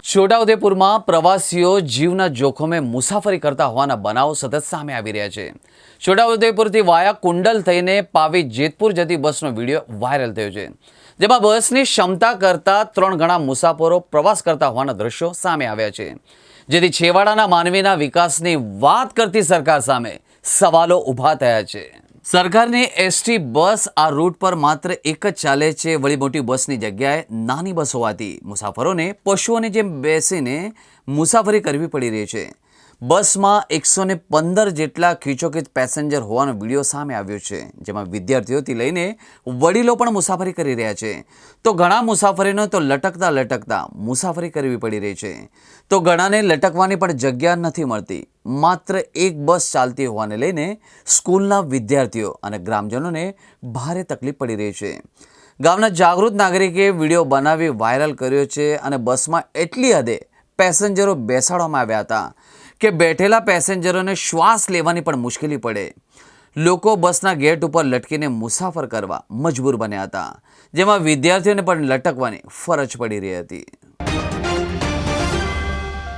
છોટાઉદેપુરમાં પ્રવાસીઓ જીવના જોખમે મુસાફરી કરતા હોવાના બનાવો સતત સામે આવી રહ્યા છે। છોટાઉદેપુરથી વાયા કુંડલ થઈને પાવી જેતપુર જતી બસનો વિડીયો વાયરલ થયો છે, જેમાં બસની ક્ષમતા કરતાં 3 ગણા મુસાફરો પ્રવાસ કરતા હોવાના દ્રશ્યો સામે આવ્યા છે, જેથી છેવાડાના માનવીના વિકાસની વાત કરતી સરકાર સામે સવાલો ઊભા થયા છે। સરકારની એસટી બસ આ રૂટ પર માત્ર એક જ ચાલે છે, વળી મોટી બસની જગ્યાએ નાની બસ હોવાથી મુસાફરોને પશુઓની જેમ બેસીને મુસાફરી કરવી પડી રહી છે। બસમાં 115 જેટલા ખીચોખીચ પેસેન્જર હોવાનો વિડીયો સામે આવ્યો છે, જેમાં વિદ્યાર્થીઓથી લઈને વડીલો પણ મુસાફરી કરી રહ્યા છે, તો ઘણા મુસાફરીનો તો લટકતા લટકતા મુસાફરી કરવી પડી રહી છે, તો ઘણાને લટકવાની પણ જગ્યા નથી મળતી। માત્ર એક બસ ચાલતી હોવાને લઈને સ્કૂલના વિદ્યાર્થીઓ અને ગ્રામજનોને ભારે તકલીફ પડી રહી છે। ગામના જાગૃત નાગરિકે વિડીયો બનાવી વાયરલ કર્યો છે અને બસમાં એટલી હદે પેસેન્જરો બેસાડવામાં આવ્યા હતા કે બેઠેલા પેસેન્જરોને શ્વાસ લેવાની પણ મુશ્કેલી પડે। લોકો બસના ગેટ ઉપર લટકીને મુસાફર કરવા મજબૂર બન્યા હતા, જેમાં વિદ્યાર્થીઓને પણ લટકવાની ફરજ પડી રહી હતી।